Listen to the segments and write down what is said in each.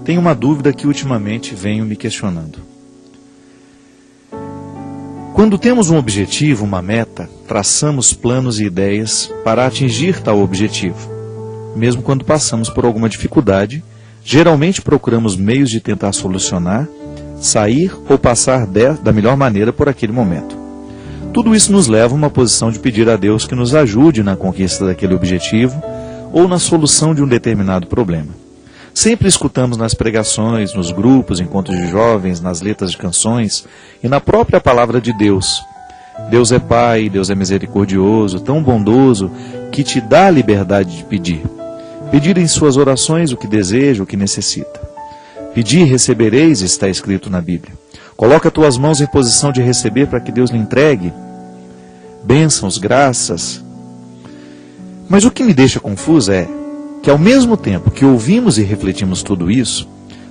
Tenho uma dúvida que ultimamente venho me questionando. Quando temos um objetivo, uma meta, traçamos planos e ideias para atingir tal objetivo. Mesmo quando passamos por alguma dificuldade, geralmente procuramos meios de tentar solucionar, sair ou passar da melhor maneira por aquele momento. Tudo isso nos leva a uma posição de pedir a Deus que nos ajude na conquista daquele objetivo ou na solução de um determinado problema. Sempre escutamos nas pregações, nos grupos, encontros de jovens, nas letras de canções e na própria palavra de Deus. Deus é Pai, Deus é misericordioso, tão bondoso, que te dá a liberdade de pedir. Pedir em suas orações o que deseja, o que necessita. Pedir e recebereis, está escrito na Bíblia. Coloca tuas mãos em posição de receber para que Deus lhe entregue bênçãos, graças. Mas o que me deixa confuso é que ao mesmo tempo que ouvimos e refletimos tudo isso,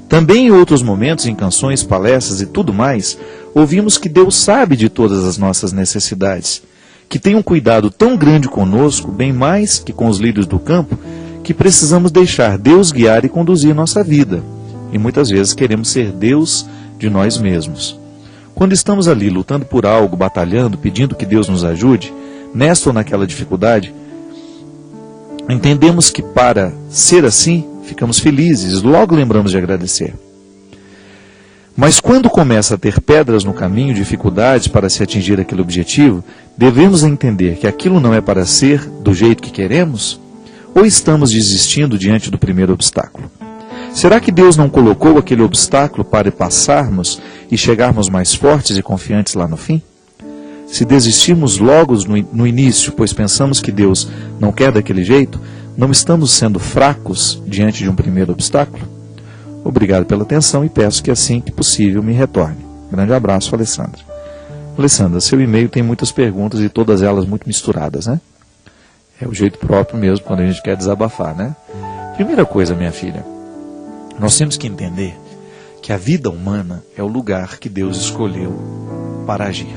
também em outros momentos, em canções, palestras e tudo mais, ouvimos que Deus sabe de todas as nossas necessidades, que tem um cuidado tão grande conosco, bem mais que com os lírios do campo, que precisamos deixar Deus guiar e conduzir nossa vida. E muitas vezes queremos ser Deus de nós mesmos. Quando estamos ali lutando por algo, batalhando, pedindo que Deus nos ajude, nesta ou naquela dificuldade, entendemos que para ser assim, ficamos felizes, logo lembramos de agradecer. Mas quando começa a ter pedras no caminho, dificuldades para se atingir aquele objetivo, devemos entender que aquilo não é para ser do jeito que queremos? Ou estamos desistindo diante do primeiro obstáculo? Será que Deus não colocou aquele obstáculo para passarmos e chegarmos mais fortes e confiantes lá no fim? Se desistirmos logo no início, pois pensamos que Deus não quer daquele jeito, não estamos sendo fracos diante de um primeiro obstáculo? Obrigado pela atenção e peço que assim que possível me retorne. Grande abraço, Alessandra. Alessandra, seu e-mail tem muitas perguntas e todas elas muito misturadas, né? É o jeito próprio mesmo quando a gente quer desabafar, né? Primeira coisa, minha filha, nós temos que entender que a vida humana é o lugar que Deus escolheu para agir.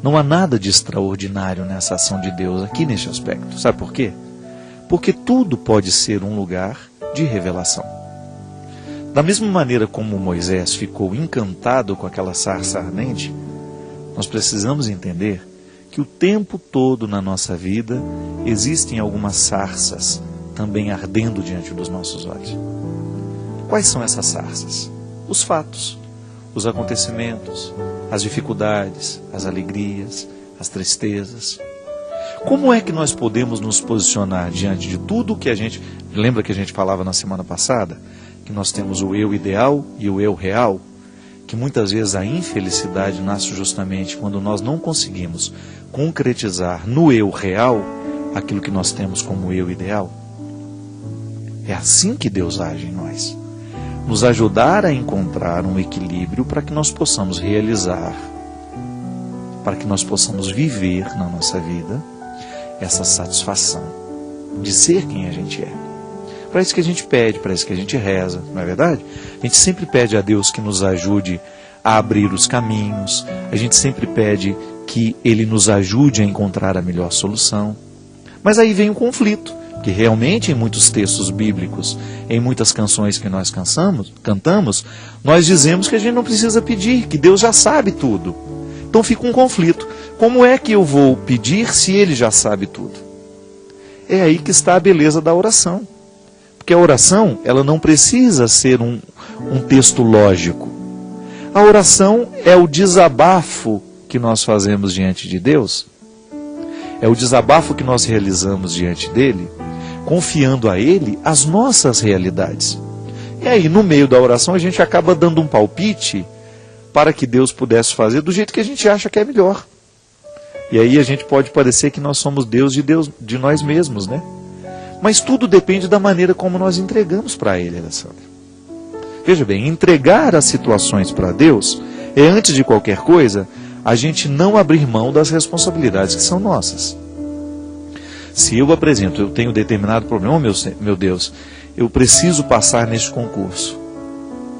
Não há nada de extraordinário nessa ação de Deus aqui neste aspecto. Sabe por quê? Porque tudo pode ser um lugar de revelação. Da mesma maneira como Moisés ficou encantado com aquela sarça ardente, nós precisamos entender que o tempo todo na nossa vida existem algumas sarças também ardendo diante dos nossos olhos. Quais são essas sarças? Os fatos, os acontecimentos, as dificuldades, as alegrias, as tristezas. Como é que nós podemos nos posicionar diante de tudo que a gente... Lembra que a gente falava na semana passada? Que nós temos o eu ideal e o eu real? Que muitas vezes a infelicidade nasce justamente quando nós não conseguimos concretizar no eu real aquilo que nós temos como eu ideal. É assim que Deus age em nós. Nos ajudar a encontrar um equilíbrio para que nós possamos realizar, para que nós possamos viver na nossa vida essa satisfação de ser quem a gente é. Para isso que a gente pede, para isso que a gente reza, não é verdade? A gente sempre pede a Deus que nos ajude a abrir os caminhos, a gente sempre pede que Ele nos ajude a encontrar a melhor solução. Mas aí vem o conflito, que realmente em muitos textos bíblicos, em muitas canções que nós cantamos, nós dizemos que a gente não precisa pedir, que Deus já sabe tudo. Então fica um conflito. Como é que eu vou pedir se Ele já sabe tudo? É aí que está a beleza da oração. Porque a oração, ela não precisa ser um texto lógico. A oração é o desabafo que nós fazemos diante de Deus. É o desabafo que nós realizamos diante dEle, confiando a Ele as nossas realidades. E aí, no meio da oração, a gente acaba dando um palpite para que Deus pudesse fazer do jeito que a gente acha que é melhor. E aí a gente pode parecer que nós somos Deus de nós mesmos, né? Mas tudo depende da maneira como nós entregamos para Ele, Alessandra. Veja bem, entregar as situações para Deus é, antes de qualquer coisa, a gente não abrir mão das responsabilidades que são nossas. Se eu apresento, eu tenho determinado problema, meu Deus, eu preciso passar neste concurso.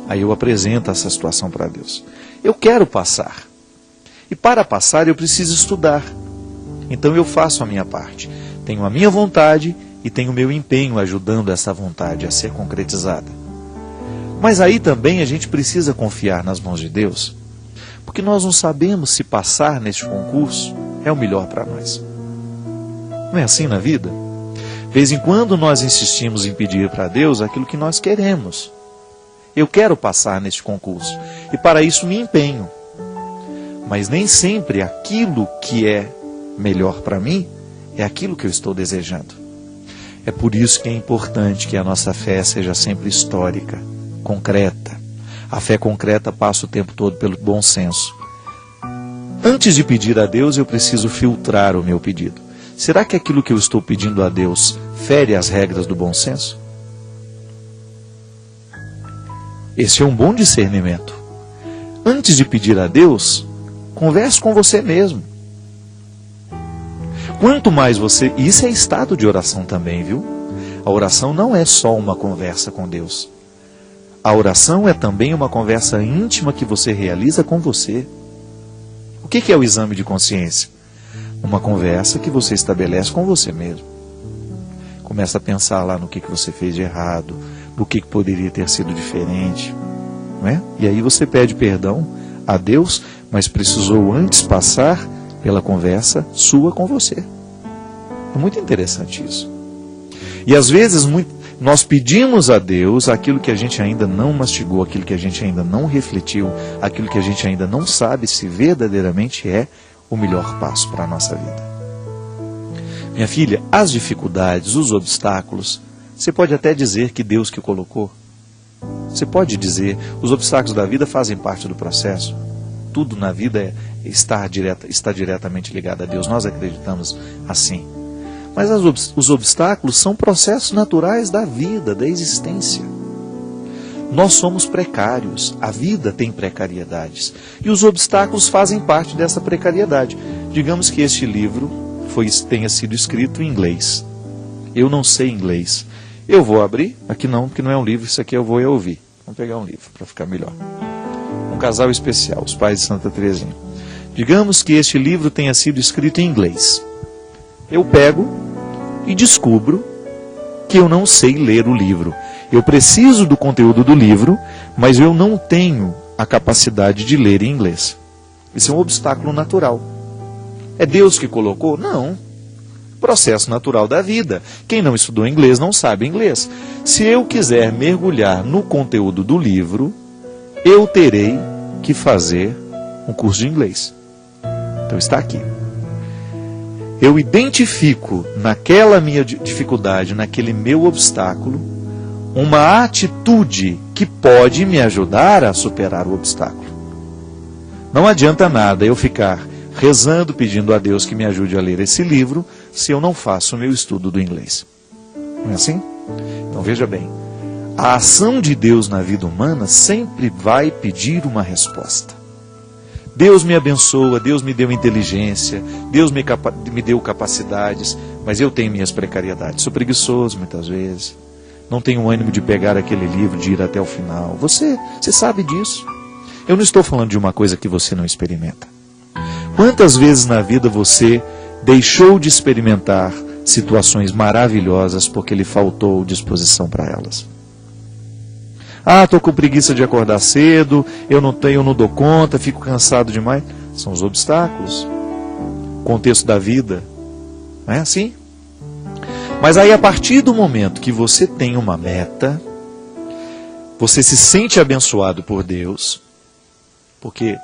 Aí eu apresento essa situação para Deus. Eu quero passar. E para passar eu preciso estudar. Então eu faço a minha parte. Tenho a minha vontade e tenho o meu empenho ajudando essa vontade a ser concretizada. Mas aí também a gente precisa confiar nas mãos de Deus, porque nós não sabemos se passar neste concurso é o melhor para nós. Não é assim na vida? De vez em quando nós insistimos em pedir para Deus aquilo que nós queremos. Eu quero passar neste concurso e para isso me empenho. Mas nem sempre aquilo que é melhor para mim é aquilo que eu estou desejando. É por isso que é importante que a nossa fé seja sempre histórica, concreta. A fé concreta passa o tempo todo pelo bom senso. Antes de pedir a Deus, eu preciso filtrar o meu pedido. Será que aquilo que eu estou pedindo a Deus fere as regras do bom senso? Esse é um bom discernimento. Antes de pedir a Deus, converse com você mesmo. Quanto mais você... Isso é estado de oração também, viu? A oração não é só uma conversa com Deus. A oração é também uma conversa íntima que você realiza com você. O que é o exame de consciência? Uma conversa que você estabelece com você mesmo. Começa a pensar lá no que você fez de errado, no que poderia ter sido diferente. Não é? E aí você pede perdão a Deus, mas precisou antes passar pela conversa sua com você. É muito interessante isso. E às vezes nós pedimos a Deus aquilo que a gente ainda não mastigou, aquilo que a gente ainda não refletiu, aquilo que a gente ainda não sabe se verdadeiramente é o melhor passo para a nossa vida. Minha filha, as dificuldades, os obstáculos, você pode até dizer que Deus que colocou. Você pode dizer, os obstáculos da vida fazem parte do processo. Tudo na vida está diretamente ligado a Deus. Nós acreditamos assim. Mas os obstáculos são processos naturais da vida, da existência. Nós somos precários. A vida tem precariedades. E os obstáculos fazem parte dessa precariedade. Digamos que este livro tenha sido escrito em inglês. Eu não sei inglês. Eu vou abrir, aqui não, porque não é um livro, isso aqui eu vou ouvir. Vamos pegar um livro para ficar melhor. Um casal especial, os pais de Santa Teresinha. Digamos que este livro tenha sido escrito em inglês. Eu pego e descubro que eu não sei ler o livro. Eu preciso do conteúdo do livro, mas eu não tenho a capacidade de ler em inglês. Isso é um obstáculo natural. É Deus que colocou? Não. Processo natural da vida. Quem não estudou inglês não sabe inglês. Se eu quiser mergulhar no conteúdo do livro, eu terei que fazer um curso de inglês. Então está aqui. Eu identifico naquela minha dificuldade, naquele meu obstáculo, uma atitude que pode me ajudar a superar o obstáculo. Não adianta nada eu ficar rezando, pedindo a Deus que me ajude a ler esse livro, se eu não faço o meu estudo do inglês. Não é assim? Então veja bem, a ação de Deus na vida humana sempre vai pedir uma resposta. Deus me abençoa, Deus me deu inteligência, Deus me deu capacidades, mas eu tenho minhas precariedades. Sou preguiçoso muitas vezes, não tenho ânimo de pegar aquele livro, de ir até o final. Você sabe disso. Eu não estou falando de uma coisa que você não experimenta. Quantas vezes na vida você deixou de experimentar situações maravilhosas porque lhe faltou disposição para elas? Ah, estou com preguiça de acordar cedo, eu não dou conta, fico cansado demais. São os obstáculos. O contexto da vida. Não é assim? Mas aí, a partir do momento que você tem uma meta, você se sente abençoado por Deus, porque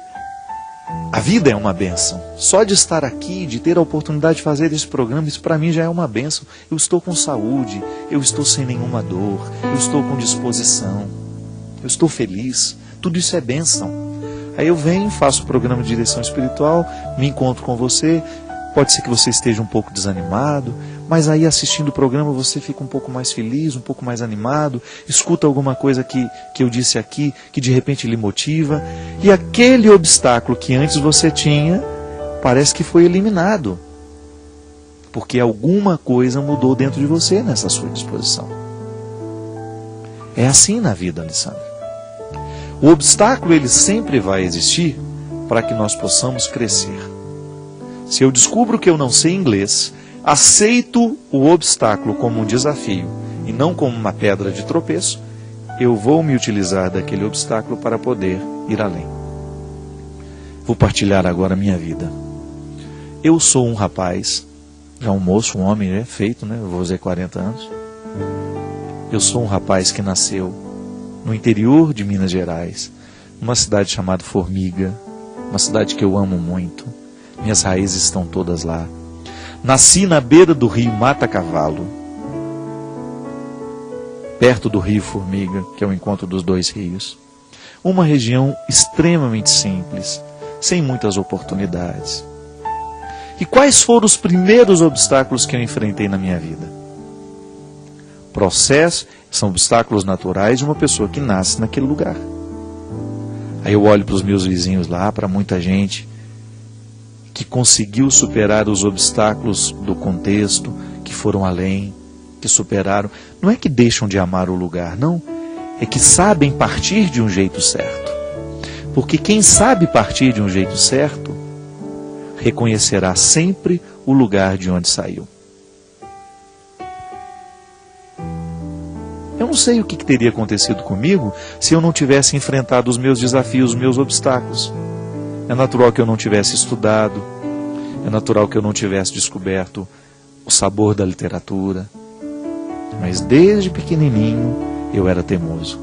a vida é uma bênção. Só de estar aqui, de ter a oportunidade de fazer esse programa, isso para mim já é uma bênção. Eu estou com saúde, eu estou sem nenhuma dor, eu estou com disposição, eu estou feliz. Tudo isso é bênção. Aí eu venho, faço o programa de direção espiritual, me encontro com você. Pode ser que você esteja um pouco desanimado, mas aí assistindo o programa você fica um pouco mais feliz, um pouco mais animado, escuta alguma coisa que eu disse aqui, que de repente lhe motiva, e aquele obstáculo que antes você tinha, parece que foi eliminado, porque alguma coisa mudou dentro de você nessa sua disposição. É assim na vida, Alessandra. O obstáculo ele sempre vai existir para que nós possamos crescer. Se eu descubro que eu não sei inglês, aceito o obstáculo como um desafio e não como uma pedra de tropeço, eu vou me utilizar daquele obstáculo para poder ir além. Vou partilhar agora a minha vida. Eu sou um rapaz, já um moço, um homem feito, né? Eu vou fazer 40 anos. Eu sou um rapaz que nasceu no interior de Minas Gerais, numa cidade chamada Formiga, uma cidade que eu amo muito. Minhas raízes estão todas lá. Nasci na beira do rio Mata Cavalo, perto do rio Formiga, que é o encontro dos dois rios. Uma região extremamente simples, sem muitas oportunidades. E quais foram os primeiros obstáculos que eu enfrentei na minha vida? São obstáculos naturais de uma pessoa que nasce naquele lugar. Aí eu olho para os meus vizinhos lá, para muita gente que conseguiu superar os obstáculos do contexto, que foram além, que superaram. Não é que deixam de amar o lugar, não. É que sabem partir de um jeito certo. Porque quem sabe partir de um jeito certo, reconhecerá sempre o lugar de onde saiu. Eu não sei o que teria acontecido comigo se eu não tivesse enfrentado os meus desafios, os meus obstáculos. É natural que eu não tivesse estudado, é natural que eu não tivesse descoberto o sabor da literatura, mas desde pequenininho eu era teimoso.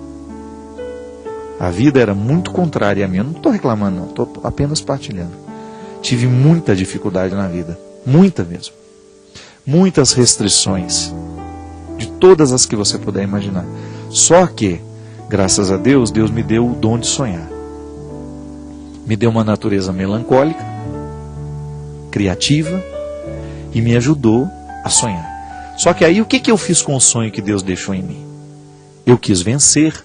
A vida era muito contrária a mim. Eu não estou reclamando, não, estou apenas partilhando. Tive muita dificuldade na vida, muita mesmo. Muitas restrições, de todas as que você puder imaginar. Só que, graças a Deus, Deus me deu o dom de sonhar. Me deu uma natureza melancólica, criativa, e me ajudou a sonhar. Só que aí o que eu fiz com o sonho que Deus deixou em mim? Eu quis vencer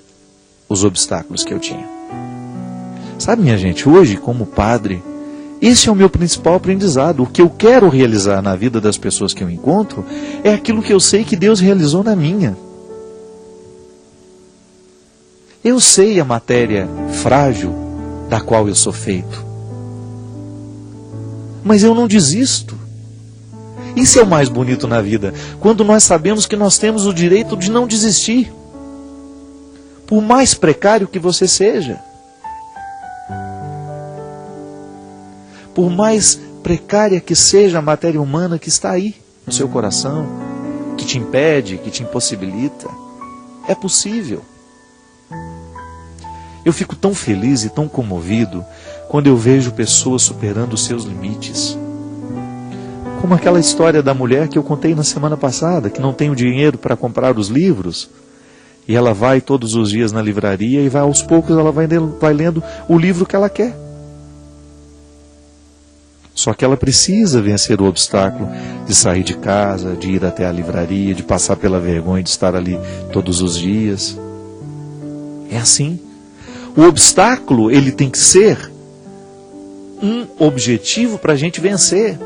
os obstáculos que eu tinha. Sabe, minha gente, hoje, como padre, esse é o meu principal aprendizado. O que eu quero realizar na vida das pessoas que eu encontro é aquilo que eu sei que Deus realizou na minha. Eu sei a matéria frágil da qual eu sou feito. Mas eu não desisto. Isso é o mais bonito na vida, quando nós sabemos que nós temos o direito de não desistir. Por mais precário que você seja. Por mais precária que seja a matéria humana que está aí no seu coração, que te impede, que te impossibilita, é possível. Eu fico tão feliz e tão comovido quando eu vejo pessoas superando os seus limites. Como aquela história da mulher que eu contei na semana passada, que não tem o dinheiro para comprar os livros, e ela vai todos os dias na livraria e aos poucos ela vai lendo o livro que ela quer. Só que ela precisa vencer o obstáculo de sair de casa, de ir até a livraria, de passar pela vergonha de estar ali todos os dias. É assim. O obstáculo, ele tem que ser um objetivo para a gente vencer.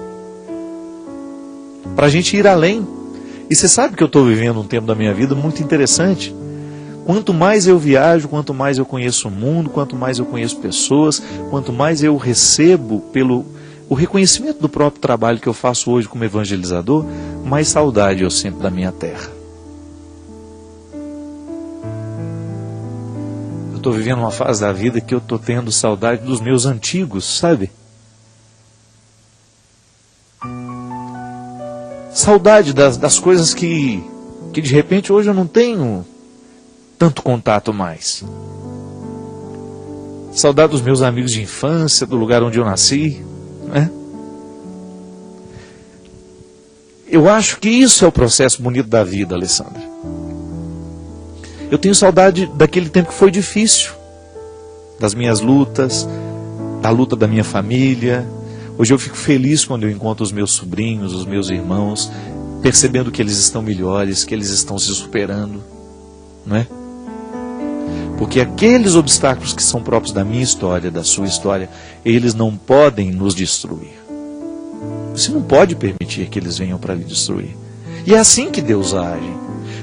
Para a gente ir além. E você sabe que eu estou vivendo um tempo da minha vida muito interessante. Quanto mais eu viajo, quanto mais eu conheço o mundo, quanto mais eu conheço pessoas, quanto mais eu recebo pelo o reconhecimento do próprio trabalho que eu faço hoje como evangelizador, mais saudade eu sinto da minha terra. Eu estou vivendo uma fase da vida que eu estou tendo saudade dos meus antigos, sabe? Saudade das coisas que de repente hoje eu não tenho tanto contato mais. Saudade dos meus amigos de infância, do lugar onde eu nasci. Né? Eu acho que isso é o processo bonito da vida, Alessandra. Eu tenho saudade daquele tempo que foi difícil, das minhas lutas, da luta da minha família. Hoje eu fico feliz quando eu encontro os meus sobrinhos, os meus irmãos, percebendo que eles estão melhores, que eles estão se superando, não é? Porque aqueles obstáculos que são próprios da minha história, da sua história, eles não podem nos destruir. Você não pode permitir que eles venham para lhe destruir. E é assim que Deus age.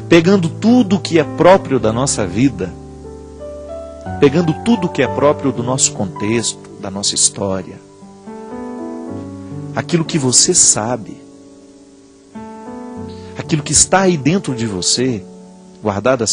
Pegando tudo que é próprio da nossa vida, pegando tudo que é próprio do nosso contexto, da nossa história, aquilo que você sabe, aquilo que está aí dentro de você, guardado a